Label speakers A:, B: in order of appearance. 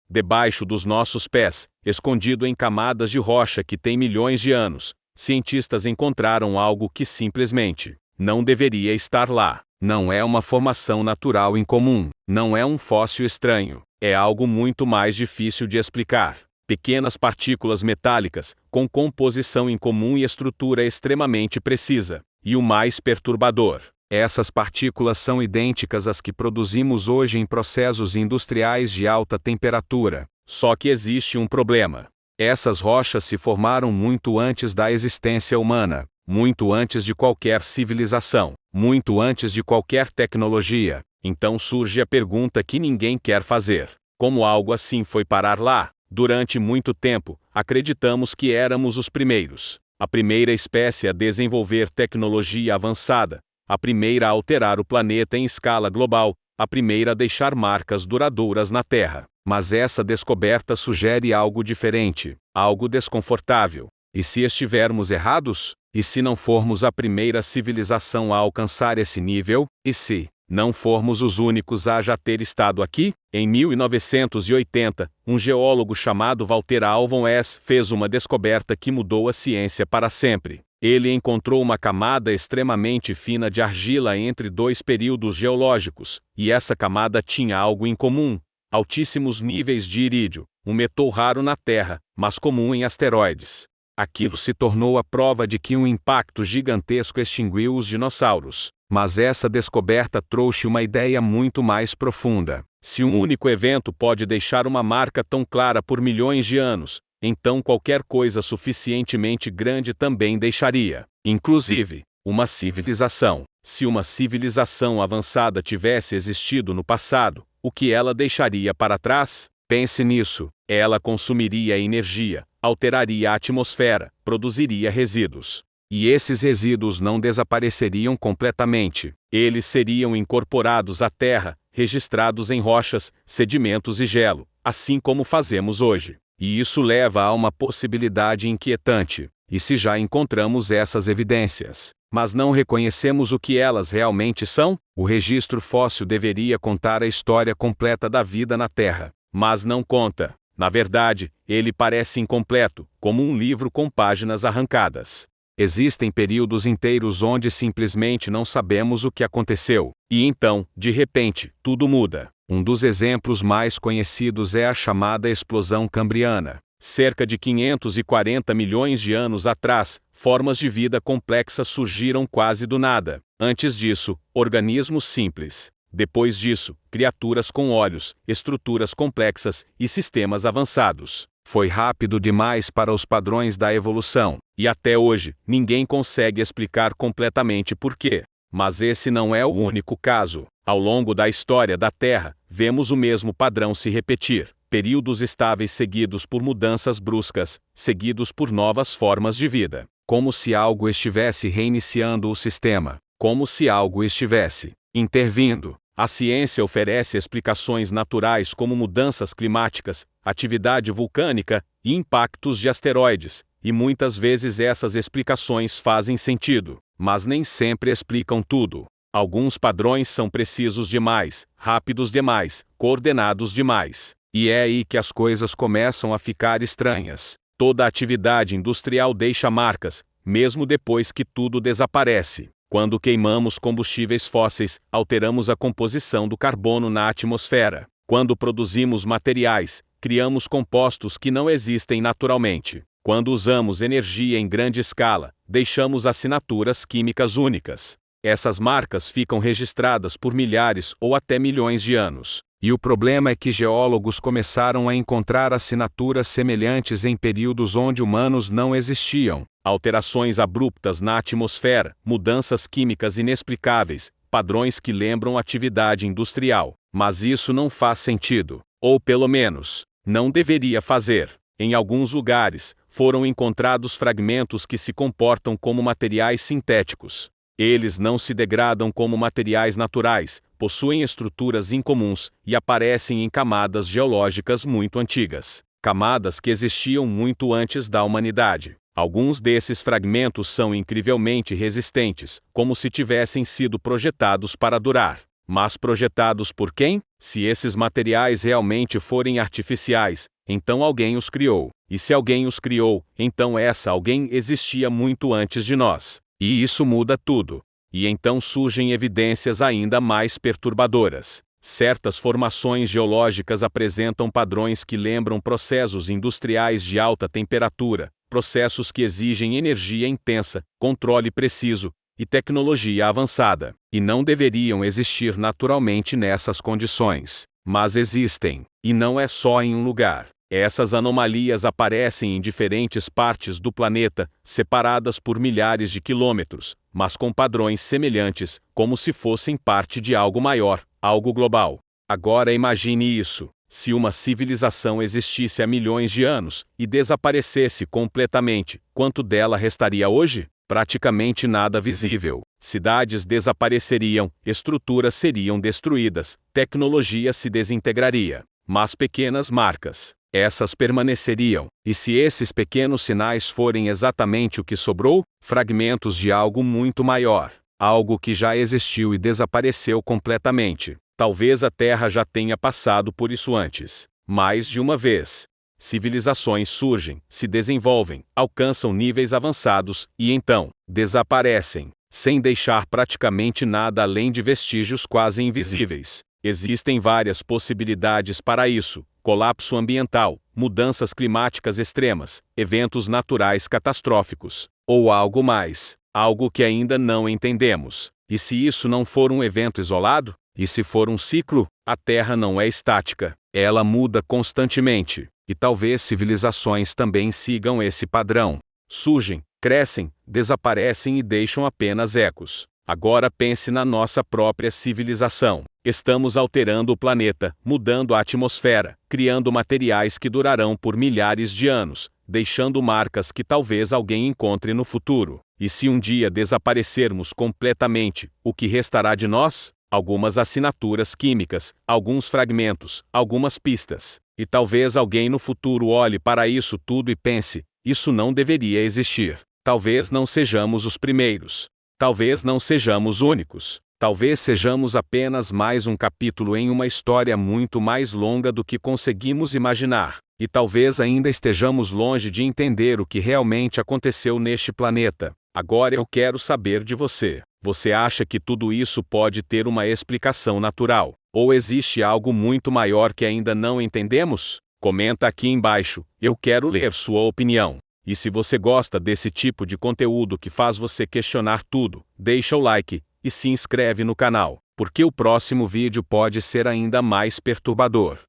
A: debaixo dos nossos pés, escondido em camadas de rocha que têm milhões de anos, cientistas encontraram algo que simplesmente não deveria estar lá. Não é uma formação natural incomum, não é um fóssil estranho, é algo muito mais difícil de explicar. Pequenas partículas metálicas, com composição incomum e estrutura extremamente precisa. E o mais perturbador, essas partículas são idênticas às que produzimos hoje em processos industriais de alta temperatura. Só que existe um problema. Essas rochas se formaram muito antes da existência humana, muito antes de qualquer civilização, muito antes de qualquer tecnologia. Então surge a pergunta que ninguém quer fazer: como algo assim foi parar lá? Durante muito tempo, acreditamos que éramos os primeiros, a primeira espécie a desenvolver tecnologia avançada, a primeira a alterar o planeta em escala global, a primeira a deixar marcas duradouras na Terra. Mas essa descoberta sugere algo diferente, algo desconfortável. E se estivermos errados? E se não formos a primeira civilização a alcançar esse nível? E se não formos os únicos a já ter estado aqui? Em 1980, um geólogo chamado Walter Alvan Hess fez uma descoberta que mudou a ciência para sempre. Ele encontrou uma camada extremamente fina de argila entre dois períodos geológicos, e essa camada tinha algo em comum: altíssimos níveis de irídio, um metal raro na Terra, mas comum em asteroides. Aquilo se tornou a prova de que um impacto gigantesco extinguiu os dinossauros. Mas essa descoberta trouxe uma ideia muito mais profunda. Se um único evento pode deixar uma marca tão clara por milhões de anos, então qualquer coisa suficientemente grande também deixaria. Inclusive, uma civilização. Se uma civilização avançada tivesse existido no passado, o que ela deixaria para trás? Pense nisso. Ela consumiria energia, alteraria a atmosfera, produziria resíduos. E esses resíduos não desapareceriam completamente. Eles seriam incorporados à Terra, registrados em rochas, sedimentos e gelo, assim como fazemos hoje. E isso leva a uma possibilidade inquietante. E se já encontramos essas evidências, mas não reconhecemos o que elas realmente são? O registro fóssil deveria contar a história completa da vida na Terra, mas não conta. Na verdade, ele parece incompleto, como um livro com páginas arrancadas. Existem períodos inteiros onde simplesmente não sabemos o que aconteceu. E então, de repente, tudo muda. Um dos exemplos mais conhecidos é a chamada explosão cambriana. Cerca de 540 milhões de anos atrás, formas de vida complexas surgiram quase do nada. Antes disso, organismos simples. Depois disso, criaturas com olhos, estruturas complexas e sistemas avançados. Foi rápido demais para os padrões da evolução, e até hoje, ninguém consegue explicar completamente por quê. Mas esse não é o único caso. Ao longo da história da Terra, vemos o mesmo padrão se repetir. Períodos estáveis seguidos por mudanças bruscas, seguidos por novas formas de vida. Como se algo estivesse reiniciando o sistema. Como se algo estivesse intervindo. A ciência oferece explicações naturais como mudanças climáticas, atividade vulcânica e impactos de asteroides, e muitas vezes essas explicações fazem sentido, mas nem sempre explicam tudo. Alguns padrões são precisos demais, rápidos demais, coordenados demais. E é aí que as coisas começam a ficar estranhas. Toda atividade industrial deixa marcas, mesmo depois que tudo desaparece. Quando queimamos combustíveis fósseis, alteramos a composição do carbono na atmosfera. Quando produzimos materiais, criamos compostos que não existem naturalmente. Quando usamos energia em grande escala, deixamos assinaturas químicas únicas. Essas marcas ficam registradas por milhares ou até milhões de anos. E o problema é que geólogos começaram a encontrar assinaturas semelhantes em períodos onde humanos não existiam. Alterações abruptas na atmosfera, mudanças químicas inexplicáveis, padrões que lembram atividade industrial. Mas isso não faz sentido. Ou pelo menos, não deveria fazer. Em alguns lugares, foram encontrados fragmentos que se comportam como materiais sintéticos. Eles não se degradam como materiais naturais, possuem estruturas incomuns e aparecem em camadas geológicas muito antigas. Camadas que existiam muito antes da humanidade. Alguns desses fragmentos são incrivelmente resistentes, como se tivessem sido projetados para durar. Mas projetados por quem? Se esses materiais realmente forem artificiais, então alguém os criou. E se alguém os criou, então essa alguém existia muito antes de nós. E isso muda tudo. E então surgem evidências ainda mais perturbadoras. Certas formações geológicas apresentam padrões que lembram processos industriais de alta temperatura, processos que exigem energia intensa, controle preciso e tecnologia avançada, e não deveriam existir naturalmente nessas condições. Mas existem, e não é só em um lugar. Essas anomalias aparecem em diferentes partes do planeta, separadas por milhares de quilômetros, mas com padrões semelhantes, como se fossem parte de algo maior, algo global. Agora imagine isso: se uma civilização existisse há milhões de anos e desaparecesse completamente, quanto dela restaria hoje? Praticamente nada visível. Cidades desapareceriam, estruturas seriam destruídas, tecnologia se desintegraria. Mas pequenas marcas, essas permaneceriam. E se esses pequenos sinais forem exatamente o que sobrou? Fragmentos de algo muito maior. Algo que já existiu e desapareceu completamente. Talvez a Terra já tenha passado por isso antes. Mais de uma vez. Civilizações surgem, se desenvolvem, alcançam níveis avançados e então desaparecem, sem deixar praticamente nada além de vestígios quase invisíveis. Existem várias possibilidades para isso: colapso ambiental, mudanças climáticas extremas, eventos naturais catastróficos, ou algo mais, algo que ainda não entendemos. E se isso não for um evento isolado? E se for um ciclo? A Terra não é estática, ela muda constantemente. E talvez civilizações também sigam esse padrão. Surgem, crescem, desaparecem e deixam apenas ecos. Agora pense na nossa própria civilização. Estamos alterando o planeta, mudando a atmosfera, criando materiais que durarão por milhares de anos, deixando marcas que talvez alguém encontre no futuro. E se um dia desaparecermos completamente, o que restará de nós? Algumas assinaturas químicas, alguns fragmentos, algumas pistas. E talvez alguém no futuro olhe para isso tudo e pense: isso não deveria existir. Talvez não sejamos os primeiros. Talvez não sejamos únicos. Talvez sejamos apenas mais um capítulo em uma história muito mais longa do que conseguimos imaginar. E talvez ainda estejamos longe de entender o que realmente aconteceu neste planeta. Agora eu quero saber de você. Você acha que tudo isso pode ter uma explicação natural? Ou existe algo muito maior que ainda não entendemos? Comenta aqui embaixo, eu quero ler sua opinião. E se você gosta desse tipo de conteúdo que faz você questionar tudo, deixa o like e se inscreve no canal, porque o próximo vídeo pode ser ainda mais perturbador.